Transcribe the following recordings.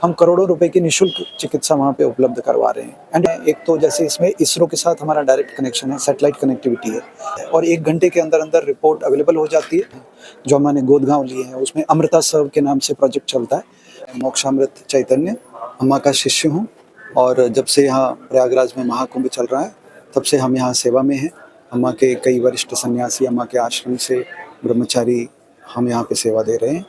हम करोड़ों रुपए की निःशुल्क चिकित्सा वहाँ पे उपलब्ध करवा रहे हैं। एंड एक तो जैसे इसमें इसरो के साथ हमारा डायरेक्ट कनेक्शन है, सैटेलाइट कनेक्टिविटी है और 1 घंटे के अंदर रिपोर्ट अवेलेबल हो जाती है। जो हमने गोदगाँव लिए हैं उसमें अमृता सर्व के नाम से प्रोजेक्ट चलता है। मोक्षामृत चैतन्य अम्मा का शिष्य हूँ और जब से यहाँ प्रयागराज में महाकुंभ चल रहा है तब से हम यहाँ सेवा में हैं। अम्मा के कई वरिष्ठ सन्यासी अम्मा के आश्रम से ब्रह्मचारी हम यहाँ पे सेवा दे रहे हैं।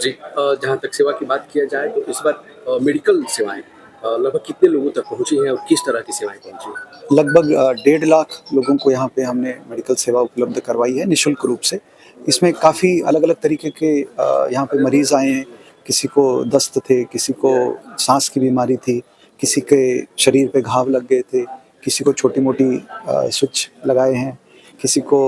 जी, जहाँ तक सेवा की बात किया जाए तो इस बार मेडिकल सेवाएं लगभग कितने लोगों तक पहुँची हैं और किस तरह की सेवाएं पहुँची हैं? लगभग 1.5 लाख लोगों को यहाँ पे हमने मेडिकल सेवा उपलब्ध करवाई है निःशुल्क रूप से। इसमें काफ़ी अलग-अलग तरीके के यहाँ पे मरीज़ आए हैं। किसी को दस्त थे, किसी को सांस की बीमारी थी, किसी के शरीर पे घाव लग गए थे, किसी को छोटी-मोटी स्विच लगाए हैं, किसी को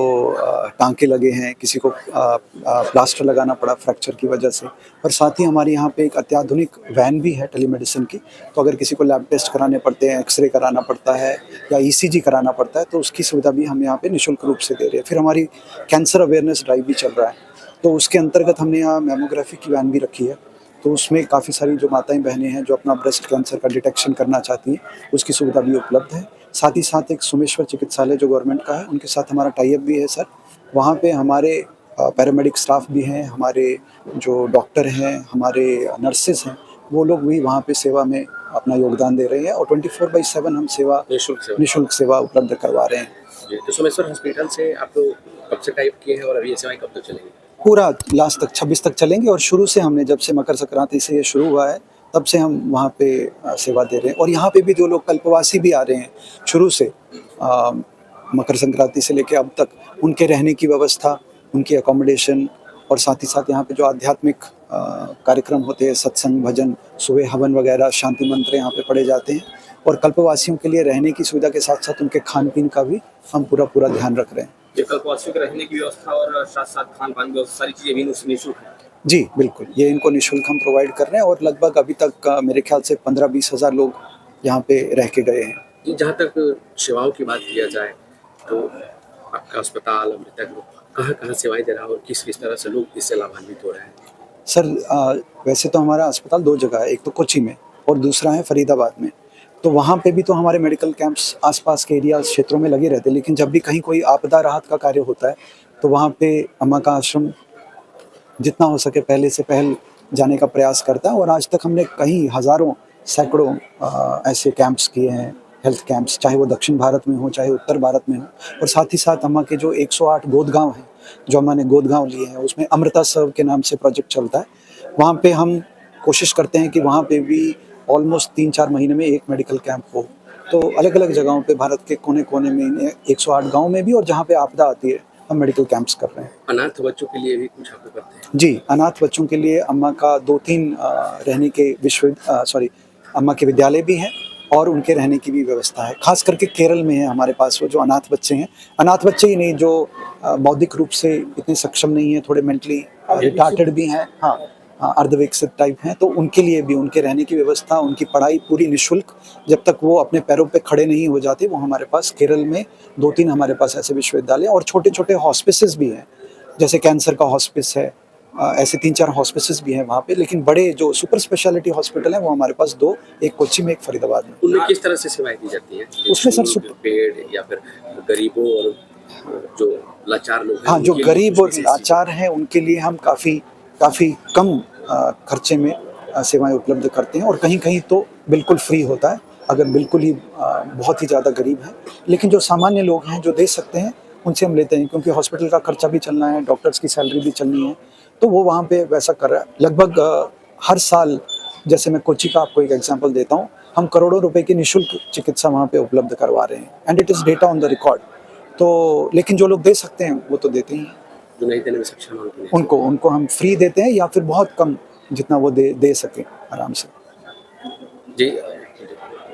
टाँके लगे हैं, किसी को प्लास्टर लगाना पड़ा फ्रैक्चर की वजह से। और साथ ही हमारे यहाँ पे एक अत्याधुनिक वैन भी है टेलीमेडिसिन की, तो अगर किसी को लैब टेस्ट कराने पड़ते हैं, एक्सरे कराना पड़ता है या ईसीजी कराना पड़ता है तो उसकी सुविधा भी हम यहाँ पे निःशुल्क रूप से दे रहे हैं। फिर हमारी कैंसर अवेयरनेस ड्राइव भी चल रहा है, तो उसके अंतर्गत हमने यहाँ मैमोग्राफी की वैन भी रखी है। तो उसमें काफ़ी सारी जो माताएं बहनें हैं जो अपना ब्रेस्ट कैंसर का डिटेक्शन करना चाहती हैं, उसकी सुविधा भी उपलब्ध है। साथ ही साथ एक सोमेश्वर चिकित्सालय जो गवर्नमेंट का है, उनके साथ हमारा टाई अप भी है सर। वहाँ पे हमारे पैरामेडिक स्टाफ भी हैं, हमारे जो डॉक्टर हैं, हमारे नर्सेस हैं, वो लोग भी वहाँ पे सेवा में अपना योगदान दे रहे हैं और 24/7 हम सेवा निःशुल्क सेवा उपलब्ध करवा रहे हैं। जी, तो सोमेश्वर हॉस्पिटल से आप लोग कब से टाइप किए हैं और अभी ये सेवाएं कब तक चलेंगी? पूरा लास्ट तक 26 तक चलेंगे और शुरू से हमने जब से मकर संक्रांति से ये शुरू हुआ है तब से हम वहाँ पे सेवा दे रहे हैं। और यहाँ पे भी जो लोग कल्पवासी भी आ रहे हैं शुरू से मकर संक्रांति से लेकर अब तक, उनके रहने की व्यवस्था, उनकी अकोमोडेशन और साथ ही साथ यहाँ पे जो आध्यात्मिक कार्यक्रम होते हैं, सत्संग, भजन, सुबह हवन वगैरह, शांति मंत्र यहाँ पे पढ़े जाते हैं। और कल्पवासियों के लिए रहने की सुविधा के साथ साथ उनके खान पीन का भी हम पूरा ध्यान रख रहे हैं। ये कल्पवासियों के रहने की व्यवस्था और साथ-साथ खान-पान की व्यवस्था, सारी चीज़ें भी निःशुल्क है? जी, बिल्कुल। ये इनको निःशुल्क हम प्रोवाइड कर रहे हैं और लगभग अभी तक मेरे ख्याल से 15-20 हज़ार लोग यहाँ पे रह के गए हैं। जी, जहाँ तक सेवाओं की बात किया जाए तो आपका अस्पताल अमृतक कहाँ-कहाँ सेवाएं दे रहा है और किस-किस तरह से लोग इससे लाभान्वित हो रहे हैं? सर वैसे तो हमारा अस्पताल 2 जगह है, एक तो कोच्चि में और दूसरा है फरीदाबाद में। तो वहाँ पे भी तो हमारे मेडिकल कैंप्स आस-पास के एरिया क्षेत्रों में लगे रहते हैं, लेकिन जब भी कहीं कोई आपदा राहत का कार्य होता है, तो वहाँ पे अम्मा का आश्रम जितना हो सके पहले से पहल जाने का प्रयास करता है। और आज तक हमने कई हज़ारों, सैकड़ों ऐसे कैंप्स किए हैं, हेल्थ कैंप्स, चाहे वो दक्षिण भारत में हो, चाहे उत्तर भारत में हो। और साथ ही साथ अम्मा के जो 108 गोदगाँव हैं, जो अम्मा ने गोदगाँव लिए हैं, उसमें अमृता सर्व के नाम से प्रोजेक्ट चलता है। वहाँ पे हम कोशिश करते हैं कि वहाँ पे भी ऑलमोस्ट 3-4 महीने में एक मेडिकल कैंप हो। तो अलग-अलग जगहों पे भारत के कोने-कोने में 108 गाँव में भी, और जहाँ पे आपदा आती है हम मेडिकल कैंप्स कर रहे हैं। अनाथ बच्चों के लिए भी कुछ आप करते हैं? जी, अनाथ बच्चों के लिए अम्मा का 2-3 रहने के अम्मा के विद्यालय भी हैं और उनके रहने की भी व्यवस्था है। ख़ास करके केरल में है हमारे पास वो जो अनाथ बच्चे हैं। अनाथ बच्चे ही नहीं, जो बौद्धिक रूप से इतने सक्षम नहीं हैं, थोड़े मेंटली रिटार्टेड भी हैं, हाँ, अर्धविकसित टाइप हैं, तो उनके लिए भी उनके रहने की व्यवस्था, उनकी पढ़ाई पूरी निःशुल्क। जब तक वो अपने पैरों पे खड़े नहीं हो जाते, वो हमारे पास केरल में 2-3 हमारे पास ऐसे विश्वविद्यालय और छोटे-छोटे हॉस्पिसेस भी हैं। जैसे कैंसर का हॉस्पिस है, ऐसे 3-4 हॉस्पिसेस भी हैं वहाँ पे। लेकिन बड़े जो सुपर स्पेशलिटी हॉस्पिटल हैं वो हमारे पास 2, एक कोच्चि में, एक फरीदाबाद में। उनमें किस तरह से सेवाएं दी जाती हैं? उसमें सर पेड या फिर गरीबों और जो लाचार लोग हैं? हाँ, जो गरीब और लाचार हैं उनके लिए हम काफ़ी कम खर्चे में सेवाएं उपलब्ध करते हैं और कहीं-कहीं तो बिल्कुल फ्री होता है, अगर बिल्कुल ही बहुत ही ज़्यादा गरीब हैं। लेकिन जो सामान्य लोग हैं, जो दे सकते हैं, उनसे हम लेते हैं, क्योंकि हॉस्पिटल का खर्चा भी चलना है, डॉक्टर्स की सैलरी भी चलनी है, तो वो वहाँ पे वैसा कर रहा है। लगभग हर साल, जैसे मैं कोच्चि का आपको एक एग्जांपल देता हूँ, हम करोड़ों रुपए की निःशुल्क चिकित्सा वहाँ पे उपलब्ध करवा रहे हैं and it is data on the record. तो लेकिन जो लोग दे सकते हैं वो तो देते ही हैं। जो नहीं देने में सक्षम हैं उनको हम फ्री देते हैं या फिर बहुत कम, जितना वो दे सकें आराम से। जी,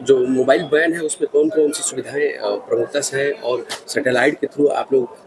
जो मोबाइल वैन है उसमें कौन-कौन सी सुविधाएं प्रमुखता से है और सैटेलाइट के थ्रू आप लोग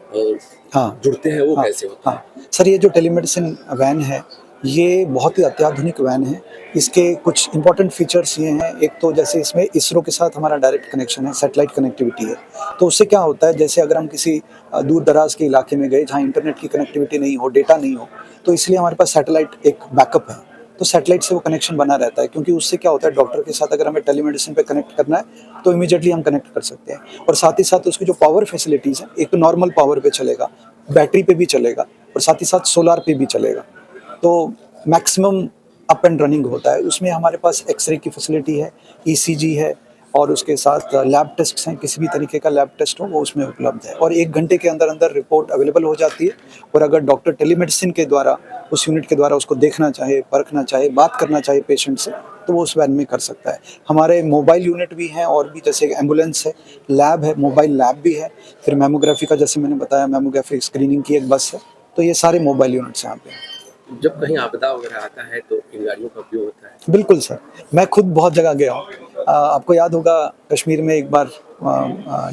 जुड़ते हैं, वो कैसे होता है? हाँ, सर ये जो टेलीमेडिसिन वैन है, ये बहुत ही अत्याधुनिक वैन है। इसके कुछ इंपॉर्टेंट फीचर्स ये हैं, एक तो जैसे इसमें इसरो के साथ हमारा डायरेक्ट कनेक्शन है, सैटेलाइट कनेक्टिविटी है। तो उससे क्या होता है, जैसे अगर हम किसी दूर दराज के इलाके में गए जहाँ इंटरनेट की कनेक्टिविटी नहीं हो, डेटा नहीं हो, तो इसलिए हमारे पास सैटेलाइट एक बैकअप है। तो सैटेलाइट से वो कनेक्शन बना रहता है, क्योंकि उससे क्या होता है, डॉक्टर के साथ अगर हमें टेलीमेडिसिन पे कनेक्ट करना है तो इमीडिएटली हम कनेक्ट कर सकते हैं। और साथ ही साथ उसकी जो पावर फैसिलिटीज़ हैं, एक तो नॉर्मल पावर पे चलेगा, बैटरी पे भी चलेगा और साथ ही साथ सोलार पे भी चलेगा, तो मैक्सिमम अप एंड रनिंग होता है। उसमें हमारे पास एक्सरे की फैसिलिटी है, ईसीजी है और उसके साथ लैब टेस्ट्स हैं, किसी भी तरीके का लैब टेस्ट हो वो उसमें उपलब्ध है और 1 घंटे के अंदर अंदर रिपोर्ट अवेलेबल हो जाती है। और अगर डॉक्टर टेलीमेडिसिन के द्वारा, उस यूनिट के द्वारा उसको देखना चाहे, परखना चाहे, बात करना चाहे पेशेंट से, तो वो उस वैन में कर सकता है। हमारे मोबाइल यूनिट भी हैं और भी, जैसे एम्बुलेंस है, लैब है, मोबाइल लैब भी है, फिर मैमोग्राफी का जैसे मैंने बताया, मैमोग्राफी स्क्रीनिंग की एक बस है, तो ये सारे मोबाइल यूनिट्स यहाँ पे हैं। जब कहीं आपदा वगैरह आता है तो इन गाड़ियों का उपयोग होता है? बिल्कुल सर, मैं खुद बहुत जगह गया हूँ। आपको याद होगा कश्मीर में एक बार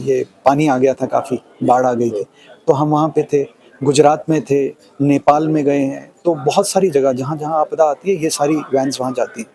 ये पानी आ गया था, काफ़ी बाढ़ आ गई थी, तो हम वहाँ पे थे, गुजरात में थे, नेपाल में गए हैं, तो बहुत सारी जगह जहाँ-जहाँ आपदा आती है ये सारी वैन्स वहाँ जाती हैं।